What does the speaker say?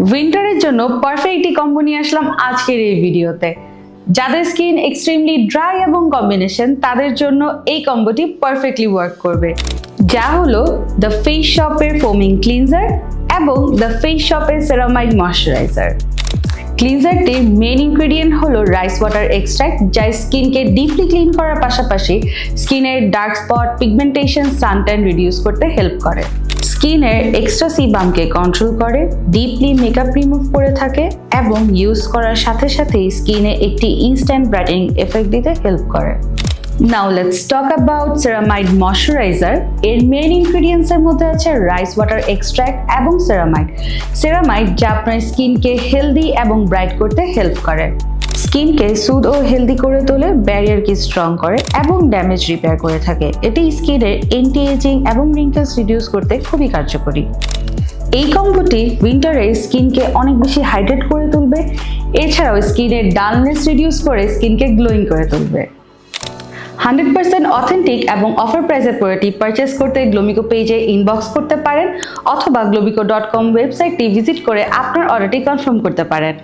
উইন্টারের জন্য perfect combo নিয়ে আসলাম আজকের এই ভিডিওতে। যাদের স্কিন এক্সট্রিমলি ড্রাই এবং কম্বিনেশন, তাদের জন্য এই কম্বোটি পারফেক্টলি ওয়ার্ক করবে, যা হলো দ্য ফেস শপের ফোমিং ক্লিনজার এবং দ্য ফেস শপের সেরামাইড ময়শ্চারাইজার। ক্লিনজারটির মেইন ইনগ্রেডিয়েন্ট হলো রাইস ওয়াটার এক্সট্রাক্ট, যা স্কিনকে ডিপলি ক্লিন করার পাশাপাশি স্কিনের dark spot, pigmentation, suntan reduce করতে হেল্প করে। স্কিনের এক্সট্রা সিবামকে কন্ট্রোল করে, ডিপলি মেকআপ রিমুভ করে থাকে এবং ইউজ করার সাথে সাথেই স্কিনে একটি ইনস্ট্যান্ট ব্রাইটেনিং এফেক্ট দিতে হেল্প করে। Now let's talk about ceramide moisturiser. এর মেইন ইনগ্রেডিয়েন্টস এর মধ্যে আছে রাইস ওয়াটার এক্সট্রাক্ট এবং সেরামাইড। সেরামাইড যা আপনার স্কিনকে হেলদি এবং ব্রাইট করতে হেল্প করে, স্কিনকে সুদ ও হেলদি করে তোলে, ব্যারিয়ারকে স্ট্রং করে এবং ড্যামেজ রিপেয়ার করে থাকে। এটি স্কিনের অ্যান্টি এজিং এবং রিঙ্কেলস রিডিউস করতে খুবই কার্যকরী। এই কম্বোটি উইন্টারে স্কিনকে অনেক বেশি হাইড্রেট করে তুলবে, এছাড়াও স্কিনের ডালনেস রিডিউস করে স্কিনকে গ্লোয়িং করে তুলবে। 100% অথেন্টিক এবং অফার প্রাইসের প্রোডাক্টটি পারচেস করতে গ্লোমিকো পেজে ইনবক্স করতে পারেন অথবা globico.com ওয়েবসাইটটি ভিজিট করে আপনার অর্ডারটি কনফার্ম করতে পারেন।